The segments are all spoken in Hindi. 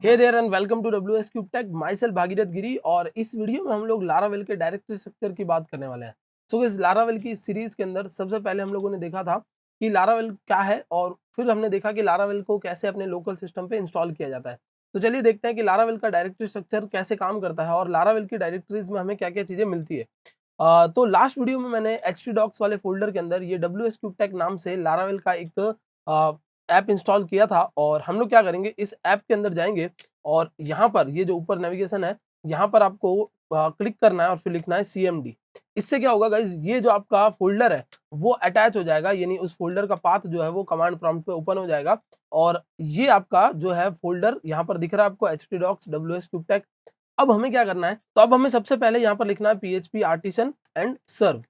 Hey there and welcome to WS cube tech. Myself Bhagirath Giri. और इस वीडियो में हम लोग लारावेल के डायरेक्टरी स्ट्रक्चर की बात करने वाले हैं। सो इस लारावेल की सीरीज के अंदर सबसे पहले हम लोगों ने देखा था कि लारावेल क्या है, और फिर हमने देखा कि लारावेल को कैसे अपने लोकल सिस्टम पे इंस्टॉल किया जाता है। तो चलिए देखते हैं कि लारावेल का डायरेक्टरी स्ट्रक्चर कैसे काम करता है और लारावेल की डायरेक्टरीज में हमें क्या क्या चीजें मिलती है। तो लास्ट वीडियो में मैंने htdocs वाले फोल्डर के अंदर ये WS क्यूब टेक नाम से लारावेल का एक ऐप इंस्टॉल किया था। और हम लोग क्या करेंगे, इस ऐप के अंदर जाएंगे और यहाँ पर ये जो ऊपर नेविगेशन है, यहाँ पर आपको क्लिक करना है और फिर लिखना है CMD। इससे क्या होगा गाइज, ये जो आपका फोल्डर है वो अटैच हो जाएगा, यानी उस फोल्डर का पाथ जो है वो कमांड प्रॉम्प्ट पे ओपन हो जाएगा। और ये आपका जो है फोल्डर यहाँ पर दिख रहा है आपको, htdocs WS क्यूब टेक। अब हमें क्या करना है, तो अब हमें सबसे पहले यहाँ पर लिखना है PHP आर्टिसन एंड सर्व।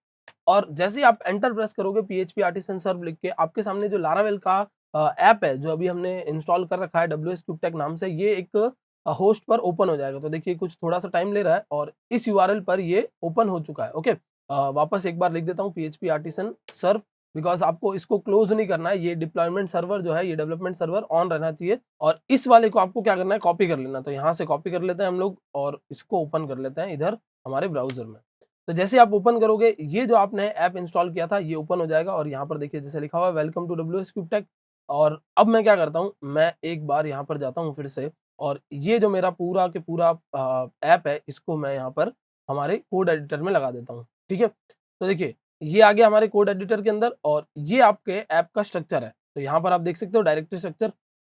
और जैसे ही आप एंटर प्रेस करोगे PHP आर्टिसन सर्व लिख के, आपके सामने जो लारावेल का ऐप है जो अभी हमने इंस्टॉल कर रखा है WS क्यूब टेक नाम से, ये एक होस्ट पर ओपन हो जाएगा। तो देखिए कुछ थोड़ा सा टाइम ले रहा है और इस URL पर ये ओपन हो चुका है। ओके, वापस एक बार लिख देता हूँ PHP आर्टिसन सर्व, बिकॉज आपको इसको क्लोज नहीं करना है। ये डिप्लॉयमेंट सर्वर जो है, ये डेवलपमेंट सर्वर ऑन रहना चाहिए। और इस वाले को आपको क्या करना है, कॉपी कर लेना। तो यहाँ से कॉपी कर लेते हैं हम लोग और इसको ओपन कर लेते हैं इधर हमारे ब्राउजर में। तो जैसे आप ओपन करोगे, ये जो आपने ऐप इंस्टॉल किया था ये ओपन हो जाएगा। और यहाँ पर देखिए जैसे लिखा हुआ है welcome to WS cube tech. और अब मैं क्या करता हूँ, मैं एक बार यहाँ पर जाता हूँ फिर से, और ये जो मेरा पूरा के पूरा ऐप है इसको मैं यहाँ पर हमारे कोड एडिटर में लगा देता हूँ। ठीक है, तो देखिए ये आ गया हमारे कोड एडिटर के अंदर और ये आपके ऐप का स्ट्रक्चर है। तो यहाँ पर आप देख सकते हो डायरेक्टरी स्ट्रक्चर।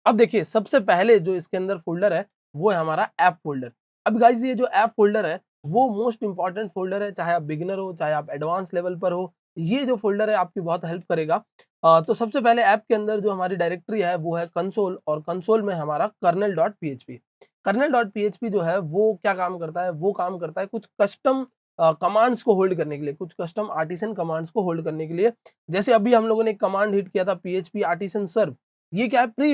अब देखिए सबसे पहले जो इसके अंदर फोल्डर है वो है हमारा ऐप फोल्डर। अब गाइज ये जो ऐप फोल्डर है वो मोस्ट इंपॉर्टेंट फोल्डर है, चाहे आप बिगिनर हो चाहे आप एडवांस लेवल पर हो, ये जो फोल्डर है आपकी बहुत हेल्प करेगा। तो सबसे पहले ऐप के अंदर जो हमारी डायरेक्टरी है वो है कंसोल, और कंसोल में हमारा कर्नल.php। कर्नल.php जो है वो क्या काम करता है, वो काम करता है कुछ कस्टम कमांड्स को होल्ड करने के लिए, कुछ कस्टम आर्टिसन कमांड्स को होल्ड करने के लिए। जैसे अभी हम लोगों ने एक कमांड हिट किया था PHP आर्टिसन सर्व, ये क्या है, प्री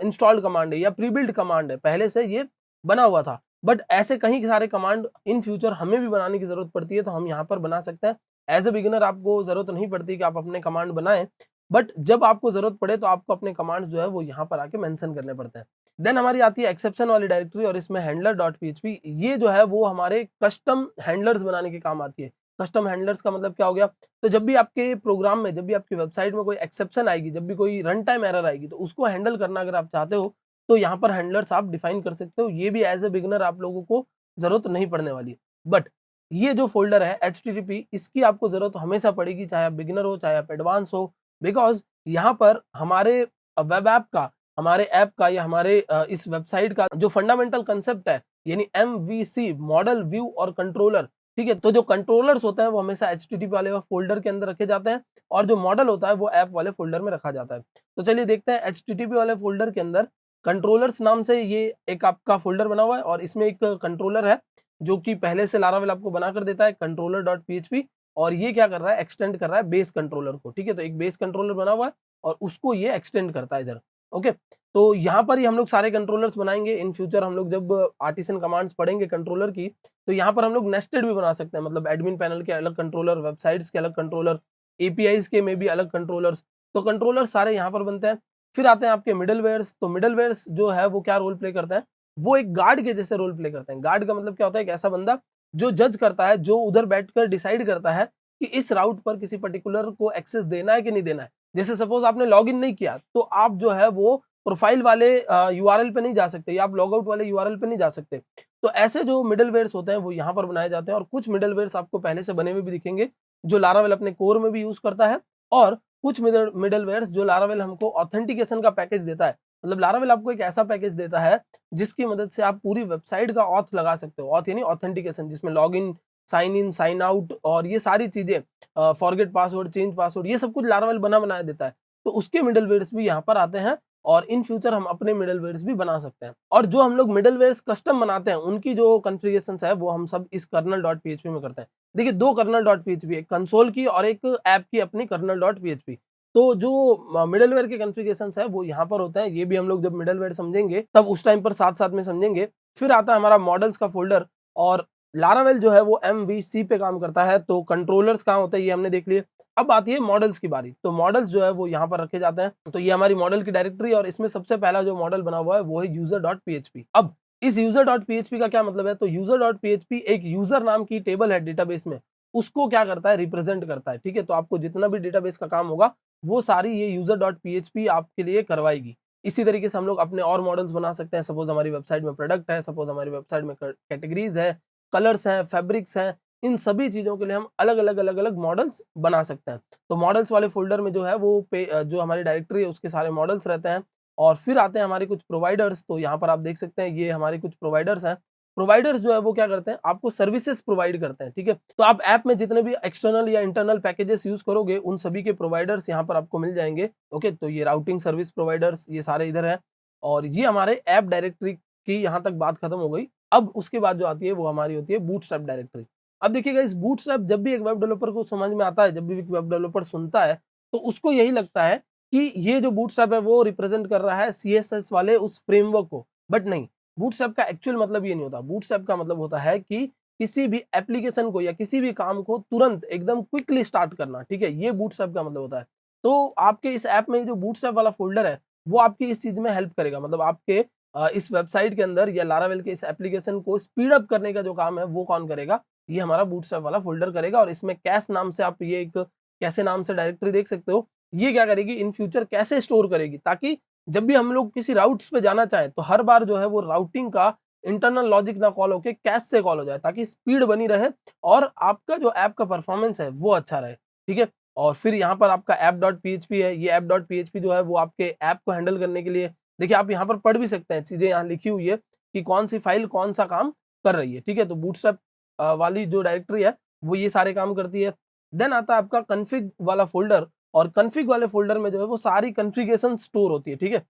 इंस्टॉल्ड कमांड है या प्री बिल्ड कमांड है, पहले से ये बना हुआ था। बट ऐसे कहीं सारे कमांड इन फ्यूचर हमें भी बनाने की जरूरत पड़ती है, तो हम यहाँ पर बना सकते हैं। एज ए बिगिनर आपको जरूरत नहीं पड़ती कि आप अपने कमांड बनाएं, बट जब आपको जरूरत पड़े तो आपको अपने कमांड्स जो है वो यहाँ पर आके मेंशन करने पड़ते हैं। देन हमारी आती है एक्सेप्शन वाली डायरेक्टरी, और इसमें हैंडलर.php, ये जो है वो हमारे कस्टम हैंडलर्स बनाने के काम आती है। कस्टम हैंडलर्स का मतलब क्या हो गया, तो जब भी आपके प्रोग्राम में, जब भी आपकी वेबसाइट में कोई एक्सेप्शन आएगी, जब भी कोई रन टाइम एरर आएगी, तो उसको हैंडल करना अगर आप चाहते हो तो यहाँ पर हैंडलर्स आप डिफाइन कर सकते हो। ये भी एज ए बिगिनर आप लोगों को जरूरत नहीं पड़ने वाली। बट ये जो फोल्डर है HTTP, इसकी आपको जरूरत हमेशा पड़ेगी, चाहे आप बिगिनर हो चाहे आप एडवांस हो। बिकॉज यहाँ पर हमारे वेब ऐप का, हमारे ऐप का या हमारे इस वेबसाइट का जो फंडामेंटल कंसेप्ट है, यानी MVC, मॉडल, व्यू और कंट्रोलर। ठीक है, तो जो कंट्रोलर्स होते हैं वो हमेशा HTTP वाले फोल्डर के अंदर रखे जाते हैं, और जो मॉडल होता है वो ऐप वाले फोल्डर में रखा जाता है। तो चलिए देखते हैं HTTP वाले फोल्डर के अंदर कंट्रोलर्स नाम से ये एक आपका फोल्डर बना हुआ है, और इसमें एक कंट्रोलर है जो कि पहले से लारावेल आपको बना कर देता है, controller.php। और ये क्या कर रहा है, एक्सटेंड कर रहा है बेस कंट्रोलर को। ठीक है, तो एक बेस कंट्रोलर बना हुआ है और उसको ये एक्सटेंड करता है इधर। ओके, तो यहाँ पर ही हम लोग सारे कंट्रोलर्स बनाएंगे। इन फ्यूचर हम लोग जब आर्टिसन कमांड्स पढ़ेंगे कंट्रोलर की, तो यहाँ पर हम लोग नेस्टेड भी बना सकते हैं, मतलब एडमिन पैनल के अलग कंट्रोलर, वेबसाइट्स के अलग कंट्रोलर, APIs के में भी अलग कंट्रोलर्स। तो कंट्रोलर सारे यहाँ पर बनते हैं। फिर आते हैं आपके मिडलवेयर्स। तो मिडलवेयर्स जो है वो क्या रोल प्ले करते हैं, वो एक गार्ड के जैसे रोल प्ले करते हैं। गार्ड का मतलब क्या होता है, एक ऐसा बंदा जो जज करता है, जो उधर बैठकर डिसाइड करता है कि इस राउट पर किसी पर्टिकुलर को एक्सेस देना है कि नहीं देना है। जैसे सपोज आपने लॉगिन नहीं किया, तो आप जो है वो प्रोफाइल वाले URL पे नहीं जा सकते, या आप लॉग आउट वाले URL पे नहीं जा सकते। तो ऐसे जो मिडलवेयर्स होते हैं वो यहाँ पर बनाए जाते हैं। और कुछ मिडलवेयर्स आपको पहले से बने हुए भी दिखेंगे जो लारावेल अपने कोर में भी यूज करता है, और कुछ मिडलवेयर्स जो लारावेल हमको ऑथेंटिकेशन का पैकेज देता है। मतलब लारावेल आपको एक ऐसा पैकेज देता है जिसकी मदद से आप पूरी वेबसाइट का ऑथ लगा सकते हो। ऑथ यानी ऑथेंटिकेशन, जिसमें लॉग इन, साइन आउट और ये सारी चीजें, फॉरगेट पासवर्ड, चेंज पासवर्ड, ये सब कुछ लारावेल बनाया देता है। तो उसके मिडलवेयर्स भी यहाँ पर आते हैं, और इन फ्यूचर हम अपने मिडलवेयर्स भी बना सकते हैं। और जो हम लोग मिडलवेयर्स कस्टम बनाते हैं उनकी जो कॉन्फ़िगरेशंस है वो हम सब इस कर्नल.php में करते हैं। देखिए दो कर्नल.php, एक कंसोल की और एक ऐप की अपनी कर्नल.php। तो जो मिडलवेयर के कॉन्फ़िगरेशंस है वो यहाँ पर होते हैं। ये भी हम लोग जब मिडलवेयर समझेंगे तब उस टाइम पर साथ साथ में समझेंगे। फिर आता है हमारा मॉडल्स का फोल्डर, और लारावेल जो है वो MVC पे काम करता है। तो कंट्रोलर्स कहाँ होते हैं ये हमने देख लिए। अब आती है मॉडल्स की बारी। तो मॉडल्स जो है वो यहाँ पर रखे जाते हैं। तो ये हमारी मॉडल की डायरेक्टरी है और इसमें सबसे पहला जो मॉडल बना हुआ है वो है user.php। अब इस user.php का क्या मतलब है? तो user.php एक यूजर नाम की टेबल है डेटाबेस में, उसको क्या करता है? रिप्रेजेंट करता है, ठीक है? तो आपको जितना भी डेटाबेस का काम होगा वो सारी ये user.php आपके लिए करवाएगी। इसी तरीके से हम लोग अपने और मॉडल्स बना सकते हैं। सपोज हमारी वेबसाइट में प्रोडक्ट है, सपोज हमारी वेबसाइट में कैटेगरीज है, कलर्स हैं, फैब्रिक्स हैं, इन सभी चीज़ों के लिए हम अलग-अलग मॉडल्स बना सकते हैं। तो मॉडल्स वाले फ़ोल्डर में जो है वो जो हमारी डायरेक्टरी है उसके सारे मॉडल्स रहते हैं और फिर आते हैं हमारे कुछ प्रोवाइडर्स। तो यहाँ पर आप देख सकते हैं ये हमारे कुछ प्रोवाइडर्स हैं। प्रोवाइडर्स जो है वो क्या करते हैं? आपको सर्विसेज़ प्रोवाइड करते हैं, ठीक है? तो आप ऐप में जितने भी एक्सटर्नल या इंटरनल पैकेजेस यूज़ करोगे उन सभी के प्रोवाइडर्स यहाँ पर आपको मिल जाएँगे। ओके, तो ये राउटिंग सर्विस प्रोवाइडर्स ये सारे इधर हैं और ये हमारे ऐप डायरेक्टरी की यहाँ तक बात खत्म हो गई। अब उसके बाद जो आती है वो हमारी होती है बूटस्ट्रैप डायरेक्टरी। अब देखिएगा इस बूटस्ट्रैप जब भी एक वेब डेवलपर को समझ में आता है, जब भी एक वेब डेवलपर सुनता है, तो उसको यही लगता है कि ये जो बूटस्ट्रैप है वो रिप्रेजेंट कर रहा है सीएसएस वाले उस फ्रेमवर्क को, बट नहीं, बूटस्ट्रैप का एक्चुअल मतलब ये नहीं होता। बूटस्ट्रैप का मतलब होता है कि किसी भी एप्लीकेशन को या किसी भी काम को तुरंत एकदम क्विकली स्टार्ट करना, ठीक है? ये बूटस्ट्रैप का मतलब होता है। तो आपके इस ऐप में जो बूटस्ट्रैप वाला फ़ोल्डर है, वो आपकी इस चीज़ में हेल्प करेगा। मतलब आपके इस वेबसाइट के अंदर या लारावेल के इस एप्लीकेशन को स्पीड अप करने का जो काम है, वो कौन करेगा? ये हमारा बूटस्ट्रैप वाला फ़ोल्डर करेगा और इसमें कैश नाम से आप ये एक कैसे नाम से डायरेक्टरी देख सकते हो। ये क्या करेगी इन फ्यूचर कैसे स्टोर करेगी ताकि जब भी हम लोग किसी राउट्स पे जाना चाहें तो हर बार जो है वो राउटिंग का इंटरनल लॉजिक ना कॉल होके कैश से कॉल हो जाए ताकि स्पीड बनी रहे और आपका जो ऐप का परफॉर्मेंस है वो अच्छा रहे, ठीक है? और फिर यहाँ पर आपका app.php है, ये app.php जो है वो आपके ऐप को हैंडल करने के लिए देखिए आप यहाँ पर पढ़ भी सकते हैं, चीज़ें यहाँ लिखी हुई है कि कौन-सी फ़ाइल कौन-सा काम कर रही है, ठीक है? तो बूटस्ट्रैप वाली जो डायरेक्टरी है, वो ये सारे काम करती है। देन आता है आपका कॉन्फ़िग वाला फ़ोल्डर और कॉन्फ़िग वाले फ़ोल्डर में जो है वो सारी कॉन्फ़िगरेशन स्टोर होती है, ठीक है?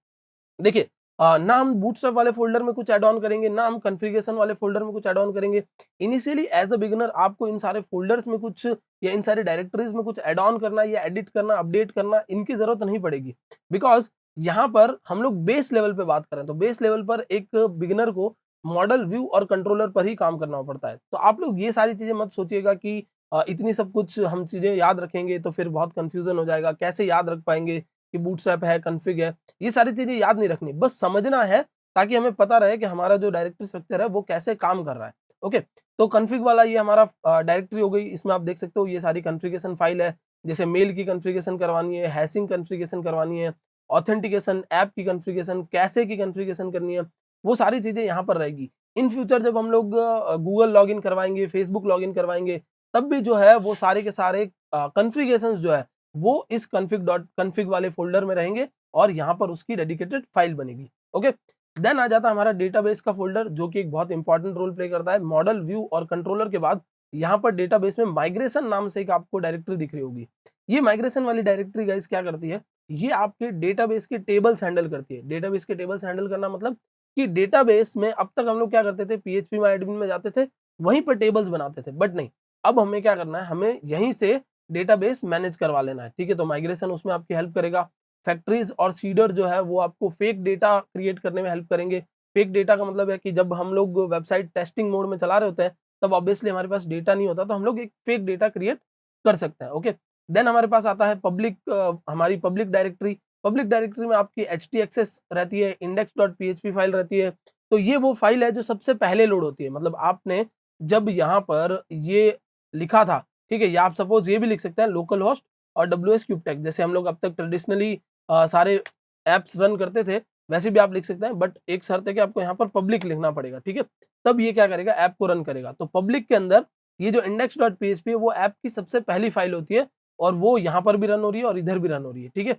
देखिए ना हम बूटस्ट्रैप वाले फ़ोल्डर में कुछ ऐड ऑन करेंगे, ना हम कॉन्फ़िगरेशन वाले फ़ोल्डर में कुछ ऐड ऑन करेंगे। इनिशियली एज़ अ बिगिनर आपको इन सारे फ़ोल्डर्स में कुछ या इन सारी डायरेक्टरीज़ में कुछ ऐड ऑन करना या एडिट करना, अपडेट करना, इनकी ज़रूरत नहीं पड़ेगी। बिकॉज़ यहाँ पर हम लोग बेस लेवल पे बात करें, तो बेस लेवल पर एक बिगिनर को मॉडल, व्यू और कंट्रोलर पर ही काम करना पड़ता है। तो आप लोग ये सारी चीज़ें मत सोचिएगा कि इतनी सब कुछ हम चीज़ें याद रखेंगे तो फिर बहुत कन्फ्यूज़न हो जाएगा, कैसे याद रख पाएँगे कि बूटस्ट्रैप है, कॉन्फ़िग है। ये सारी चीज़ें याद नहीं रखनी, बस समझना है ताकि हमें पता रहे कि हमारा जो डायरेक्टरी स्ट्रक्चर है वो कैसे काम कर रहा है। ओके, तो कॉन्फ़िग वाला ये हमारा डायरेक्टरी हो गई, इसमें आप देख सकते हो ये सारी कॉन्फ़िगरेशन फ़ाइल है, जैसे मेल की कॉन्फ़िगरेशन करवानी है, हैशिंग कॉन्फ़िगरेशन करवानी है, ऑथेंटिकेशन, ऐप की कॉन्फ़िगरेशन, कैशे की कॉन्फ़िगरेशन करनी है, वो सारी चीज़ें यहाँ पर रहेगी। इन फ्यूचर जब हम लोग गूगल लॉगिन करवाएँगे, फेसबुक लॉगिन करवाएँगे, तब भी जो है वो सारे के सारे कॉन्फ़िगरेशंस जो है वो इस config वाले फ़ोल्डर में रहेंगे और यहाँ पर उसकी डेडिकेटेड फ़ाइल बनेगी। ओके, देन आ जाता है हमारा डेटाबेस का फ़ोल्डर जो कि एक बहुत इंपॉर्टेंट रोल प्ले करता है। मॉडल, व्यू और कंट्रोलर के बाद यहाँ पर डेटाबेस में माइग्रेशन नाम से एक आपको डायरेक्टरी दिख रही होगी। ये माइग्रेशन वाली डायरेक्टरी गाइस क्या करती है? ये आपके डेटाबेस के टेबल्स हैंडल करती है। डेटाबेस के टेबल्स हैंडल करना मतलब कि डेटाबेस में अब तक हम लोग क्या करते थे? पीएचपी माय एडमिन में जाते थे, वहीं पर टेबल्स बनाते थे, बट नहीं, अब हमें क्या करना है? हमें यहीं से डेटाबेस मैनेज करवा लेना है, ठीक है? तो माइग्रेशन उसमें आपकी हेल्प करेगा। फैक्ट्रीज़ और सीडर जो है वो आपको फेक डेटा क्रिएट करने में हेल्प करेंगे। फेक डेटा का मतलब है कि जब हम लोग वेबसाइट टेस्टिंग मोड में चला रहे होते हैं, तब ऑब्वियसली हमारे पास डेटा नहीं होता, तो हम लोग एक फेक डेटा क्रिएट कर सकते हैं, ओके? देन हमारे पास आता है पब्लिक हमारी पब्लिक डायरेक्टरी। पब्लिक डायरेक्टरी में आपकी एचटीएक्सेस रहती है, इंडेक्स.पीएचपी फाइल रहती है। तो ये वो फाइल है जो सबसे पहले लोड होती है। मतलब आपने जब यहाँ पर ये लिखा था, ठीक है? या आप सपोज़ ये भी लिख सकते हैं लोकल होस्ट और डब्ल्यूएस क्यूबटेक जैसे हम लोग अब तक ट्रेडिशनली सारे ऐप्स रन करते थे, वैसे भी आप लिख सकते हैं बट एक शर्त है कि आपको यहाँ पर पब्लिक लिखना पड़ेगा, ठीक है? तब ये क्या करेगा ऐप को रन करेगा। तो पब्लिक के अंदर ये जो index.php है वो ऐप की सबसे पहली फाइल होती है और वो यहाँ पर भी रन हो रही है और इधर भी रन हो रही है, ठीक है?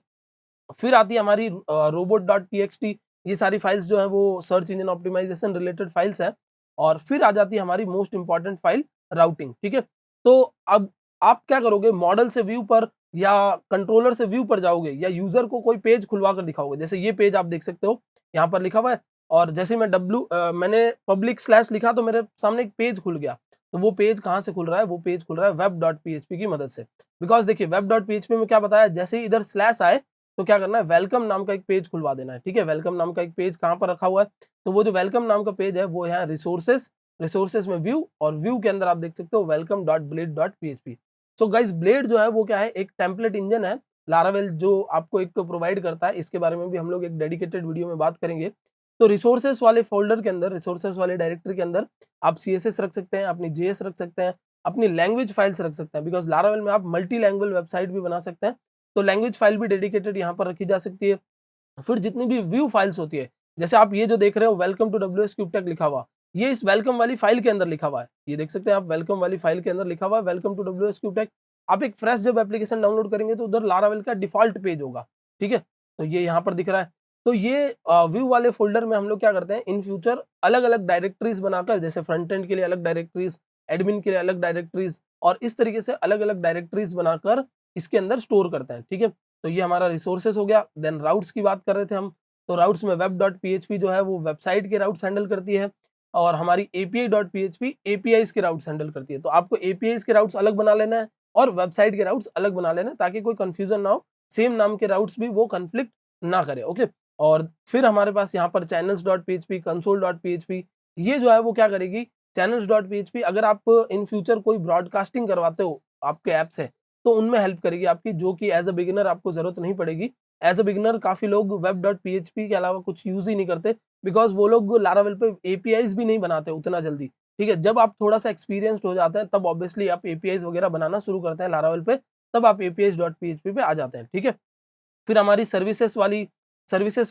फिर आती है हमारी robot.txt ये सारी फाइल्स जो है वो search engine optimisation related files हैं और फिर आ जाती है हमारी मोस्ट इंपॉर्टेंट फाइल राउटिंग, ठीक है? तो अब आप क्या करोगे मॉडल से व्यू पर या कंट्रोलर से व्यू पर जाओगे या यूजर को कोई पेज खुलवा कर दिखाओगे। जैसे ये पेज आप देख सकते हो, यहाँ पर लिखा हुआ है और जैसे मैं मैंने पब्लिक स्लैश लिखा तो मेरे सामने एक पेज खुल गया। तो वो पेज कहाँ से खुल रहा है? वो पेज खुल रहा है web.php की मदद से। बिकॉज़ देखिए web.php में क्या बताया जैसे ही इधर स्लैश आए तो क्या करना है वेलकम नाम का एक पेज खुलवा देना है, ठीक है? वेलकम नाम का एक पेज कहाँ पर रखा हुआ है? तो वो जो वेलकम नाम का पेज है वो है रिसोर्सेज, रिसोर्सेज में व्यू और व्यू के अंदर आप देख सकते हो welcome.blade.php सो गाइस ब्लेड जो है वो क्या है, एक टेम्पलेट इंजन है लारावेल जो आपको एक प्रोवाइड करता है। इसके बारे में भी हम लोग एक डेडिकेटेड वीडियो में बात करेंगे। तो रिसोर्सेस वाले फ़ोल्डर के अंदर, रिसोर्सेस वाले डायरेक्टरी के अंदर आप सीएसएस रख सकते हैं, अपनी जेएस रख सकते हैं, अपनी लैंग्वेज फाइल्स रख सकते हैं, बिकॉज़ लारावेल में आप मल्टी लैंग्वेज वेबसाइट भी बना सकते हैं। तो लैंग्वेज फाइल भी डेडिकेटेड यहाँ पर रखी जा सकती है। फिर जितनी भी व्यू फाइल्स होती है, जैसे आप ये जो देख रहे हो welcome to WS cube tech लिखा हुआ, ये इस वेलकम वाली फाइल के अंदर लिखा हुआ है। ये देख सकते हैं आप, वेलकम वाली फाइल के अंदर लिखा हुआ है welcome to WS cube tech. आप एक फ्रेश जब एप्लीकेशन डाउनलोड करेंगे तो उधर लारावेल का डिफ़ॉल्ट पेज होगा, ठीक है? तो ये यहाँ पर दिख रहा है। तो ये व्यू वाले फ़ोल्डर में हम लोग क्या करते हैं, इन फ्यूचर अलग-अलग डायरेक्टरीज़ बनाकर, जैसे फ्रंट एंड के लिए अलग डायरेक्टरीज़, एडमिन के लिए अलग डायरेक्टरीज़ और इस तरीके से अलग-अलग डायरेक्टरीज़ बनाकर इसके अंदर स्टोर करते हैं, ठीक है? तो ये हमारा रिसोर्सेज़ हो गया। देन राउट्स की बात कर रहे थे हम। तो राउट्स में वेब डॉट पीएचपी जो है वो वेबसाइट के राउट्स हैंडल करती है और हमारी एपीआई डॉट पीएचपी एपीआईज़ के राउट्स हैंडल करती है। तो आपको एपीआईज़ के राउट्स अलग बना लेना है और वेबसाइट के राउट्स अलग बना लेना है, ताकि कोई कन्फ्यूज़न ना हो। सेम नाम के राउट्स भी वो कॉन्फ्लिक्ट ना करे, ओके? और फिर हमारे पास यहाँ पर channels dot PHP, console dot PHP, ये जो है वो क्या करेगी, चैनल्स डॉट पीएचपी अगर आप इन फ्यूचर कोई ब्रॉडकास्टिंग करवाते हो आपके ऐप से, तो उनमें हेल्प करेगी आपकी, जो कि एज़ अ बिगिनर आपको ज़रूरत नहीं पड़ेगी। एज़ अ बिगिनर काफ़ी लोग वेब डॉट पीएचपी के अलावा कुछ यूज़ ही नहीं करते, बिकॉज़ वो लोग लारावेल पे एपीआईज़ भी नहीं बनाते उतना जल्दी, ठीक है? जब आप थोड़ा-सा एक्सपीरियंस्ड हो जाते हैं, तब ऑब्वियसली आप एपीआईज़ वगैरह बनाना शुरू करते हैं लारावेल पे, तब आप एपीआईज़ डॉट पीएचपी पे आ जाते हैं, ठीक है? फिर हमारी सर्विसेज़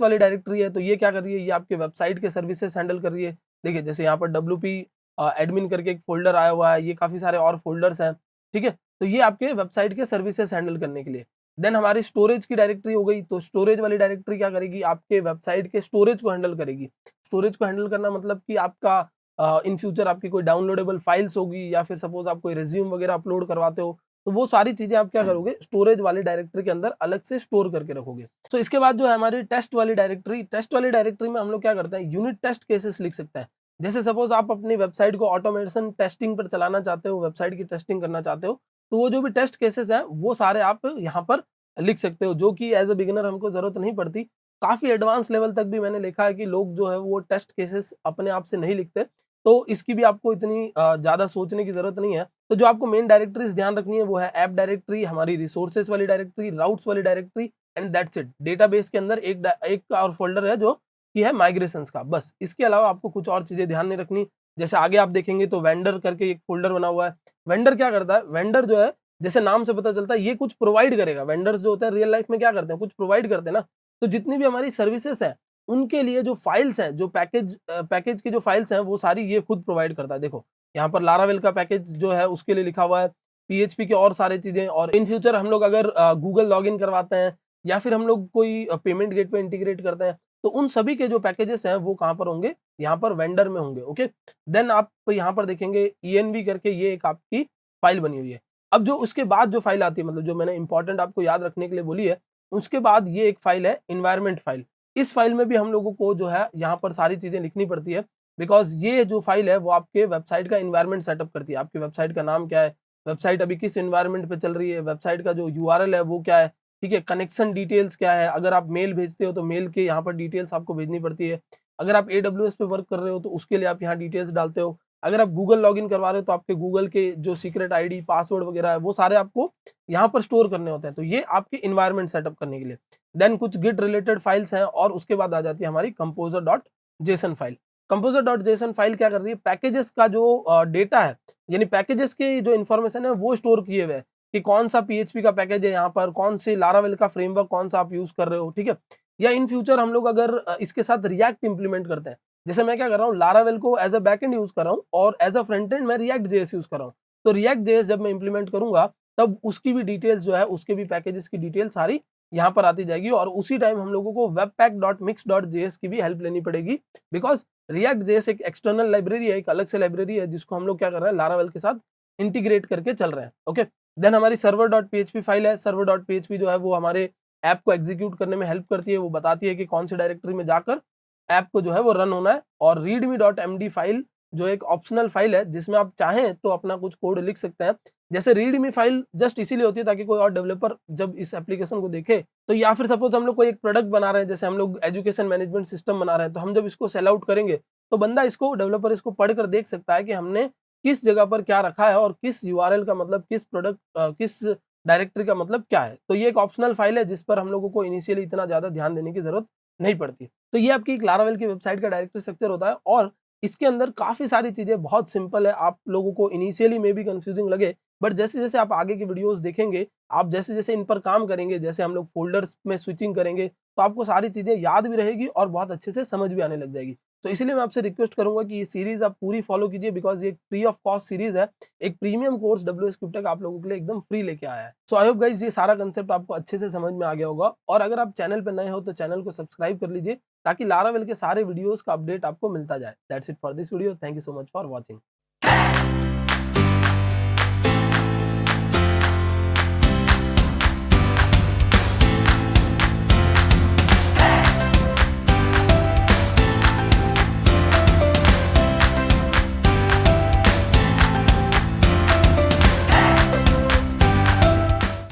वाली डायरेक्टरी है, तो ये क्या कर रही है, ये आपके वेबसाइट के सर्विसेज़ हैंडल कर रही है। देखिए, जैसे यहाँ पर डब्ल्यूपी एडमिन करके एक फ़ोल्डर आया हुआ है, ये काफ़ी सारे और फ़ोल्डर्स हैं, ठीक है? तो ये आपके वेबसाइट के सर्विसेज़ हैंडल करने के लिए। देन हमारी स्टोरेज की डायरेक्टरी हो गई, तो स्टोरेज वाली डायरेक्टरी क्या करेगी, आपके वेबसाइट के स्टोरेज को हैंडल करेगी। स्टोरेज को हैंडल करना मतलब कि आपका इन फ्यूचर आपकी कोई डाउनलोडेबल फाइल्स होगी या फिर सपोज़ आप कोई रिज़्यूम वगैरह अपलोड करवाते हो, तो वो सारी चीज़ें आप क्या करोगे, स्टोरेज वाली डायरेक्टरी के अंदर अलग से स्टोर करके रखोगे। तो इसके बाद जो है हमारी टेस्ट वाली डायरेक्टरी में हम लोग क्या करते हैं, यूनिट टेस्ट केसेस लिख सकते हैं। जैसे सपोज़ आप अपनी वेबसाइट को ऑटोमेशन टेस्टिंग पर चलाना चाहते हो, वेबसाइट की टेस्टिंग करना चाहते हो, तो वो जो भी टेस्ट केसेस हैं, वो सारे आप यहाँ पर लिख सकते हो, जो कि एज़ अ बिगिनर हमको ज़रूरत नहीं पड़ती। काफ़ी एडवांस लेवल तक भी मैंने देखा है कि लोग जो है वो टेस्ट केसेस अपने आप से नहीं लिखते, तो इसकी भी आपको इतनी ज़्यादा सोचने की ज़रूरत नहीं है। तो जो आपको मेन डायरेक्टरीज़ ध्यान रखनी है वो है ऐप डायरेक्टरी, हमारी रिसोर्सेज़ वाली डायरेक्टरी, राउट्स वाली directory and that's it. Database के अंदर एक और फ़ोल्डर है जो कि है माइग्रेशंस का, बस। इसके अलावा आपको कुछ और चीज़ें ध्यान नहीं रखनी। जैसे आगे आप देखेंगे तो वेंडर करके एक फ़ोल्डर बना हुआ है। वेंडर क्या करता है? वेंडर जो है, जैसे नाम से पता चलता है, ये कुछ प्रोवाइड करेगा। वेंडर्स जो होते हैं रियल लाइफ़ में क्या करते हैं? कुछ प्रोवाइड करते हैं ना। तो जितनी भी हमारी सर्विसेज़ हैं, उनके लिए जो फाइल्स हैं, जो पैकेज की जो फाइल्स हैं, वो सारी ये खुद प्रोवाइड करता है। देखो, यहाँ पर लारावेल का पैकेज जो है उसके लिए लिखा हुआ है, पीएचपी के और सारी चीज़ें, और इन फ्यूचर हम लोग अगर गूगल लॉगिन करवाते हैं या फिर हम लोग कोई पेमेंट गेटवे इंटीग्रेट करते हैं, तो उन सभी के जो पैकेजेस हैं वो कहाँ पर होंगे? यहाँ पर वेंडर में होंगे, ओके? देन आप यहाँ पर देखेंगे ईएनवी करके, ये एक आपकी फाइल बनी हुई है। अब जो उसके बाद जो फाइल आती है, मतलब जो मैंने इम्पोर्टेंट आपको याद रखने के लिए बोली है, उसके बाद ये एक फाइल है एनवायरनमेंट फाइल। इस फाइल में भी हम लोगों को जो है यहाँ पर सारी चीज़ें लिखनी पड़ती है, बिकॉज़ ये जो फाइल है वो आपके वेबसाइट का एनवायरनमेंट सेटअप करती है। आपकी वेबसाइट का नाम क्या है? वेबसाइट अभी किस एनवायरनमेंट पे चल रही है? वेबसाइट का जो यूआरएल है वो क्या है? ठीक है? कनेक्शन डिटेल्स क्या है? अगर आप मेल भेजते हो तो मेल के यहाँ पर डिटेल्स आपको भेजनी पड़ती है। अगर आप एडब्ल्यूएस पे वर्क कर रहे हो तो उसके लिए आप यहाँ डिटेल्स डालते हो। अगर आप गूगल लॉगिन करवा रहे हो तो आपके गूगल के जो सीक्रेट आईडी, पासवर्ड वगैरह है, वो सारे आपको यहाँ पर स्टोर करने होते हैं। तो ये आपके एनवायरनमेंट सेटअप करने के लिए। देन कुछ गिट रिलेटेड फाइल्स हैं और उसके बाद आ जाती है हमारी composer dot JSON file. Composer dot JSON file क्या कर रही है? पैकेजेस का जो डेटा है, यानी पैकेजेस की जो इन्फॉर्मेशन है वो स्टोर किए हुए हैं कि कौन-सा पीएचपी का पैकेज है यहाँ पर, कौन से लारावेल का फ्रेमवर्क कौन-सा आप यूज़ कर रहे हो, ठीक है? या इन फ्यूचर हम लोग अगर इसके साथ रिएक्ट इम्प्लीमेंट करते हैं, जैसे मैं क्या कर रहा हूँ, लारावेल को एज़ अ बैकएंड यूज़ कर रहा हूँ और एज़ अ फ्रंट एंड मैं रिएक्ट जेएस यूज़ कर रहा हूँ। तो रिएक्ट जेएस जब मैं इम्प्लीमेंट करूँगा, तब उसकी भी डिटेल्स जो है, उसके भी पैकेजेस की डिटेल सारी यहाँ पर आती जाएगी और उसी टाइम हम लोगों को webpack.mix.js की भी हेल्प लेनी पड़ेगी, बिकॉज़ रिएक्ट जेएस एक एक्सटर्नल लाइब्रेरी है, एक अलग से लाइब्रेरी है जिसको हम लोग क्या कर रहे हैं, लारावेल के साथ इंटीग्रेट करके चल रहे हैं, ओके? देन हमारी server.php फाइल है। server.php जो है वो हमारे ऐप को एग्जीक्यूट करने में हेल्प करती है। वो बताती है कि कौन सी डायरेक्टरी में जाकर ऐप को जो है वो रन होना है। और readme.md फाइल जो एक ऑप्शनल फाइल है, जिसमें आप चाहें तो अपना कुछ कोड लिख सकते हैं। जैसे रीडमी फाइल जस्ट इसीलिए होती है ताकि कोई और डेवलपर जब इस एप्लीकेशन को देखे, तो या फिर सपोज हम लोग कोई एक प्रोडक्ट बना रहे हैं, जैसे हम लोग एजुकेशन मैनेजमेंट सिस्टम बना रहे हैं, तो हम जब इसको सेल आउट करेंगे, तो बंदा इसको, डेवलपर इसको पढ़कर देख सकता है कि हमने किस जगह पर क्या रखा है और किस यूआरएल का मतलब किस प्रोडक्ट किस डायरेक्टरी का मतलब क्या है। तो ये एक ऑप्शनल फाइल है जिस पर हम लोगों को इनिशियली इतना ज़्यादा ध्यान देने की ज़रूरत नहीं पड़ती। तो ये आपकी एक लारावेल की वेबसाइट का डायरेक्टरी स्ट्रक्चर होता है और इसके अंदर काफ़ी सारी चीज़ें बहुत सिंपल है। आप लोगों को इनिशियली में भी कन्फ्यूजिंग लगे, बट जैसे-जैसे आप आगे की वीडियोज़ देखेंगे, आप जैसे-जैसे इन पर काम करेंगे, जैसे हम लोग फ़ोल्डर्स में स्विचिंग करेंगे, तो आपको सारी चीज़ें याद भी रहेगी और बहुत अच्छे से समझ भी आने लग जाएगी। तो इसीलिए मैं आपसे रिक्वेस्ट करूँगा कि ये सीरीज़ आप पूरी फ़ॉलो कीजिए बिकॉज़ ये एक फ्री ऑफ कॉस्ट सीरीज़ है। एक प्रीमियम कोर्स डब्ल्यूएस क्रिप्टेक आप लोगों के लिए एकदम फ्री लेके आया है। सो आई होप गाइज़ ये सारा कांसेप्ट आपको अच्छे से समझ में आ गया होगा और अगर आप चैनल पे नए हो तो चैनल को सब्सक्राइब कर लीजिए ताकि लारावेल के सारे वीडियोज़ का अपडेट आपको मिलता जाए। That's it for this video. Thank you so much for watching.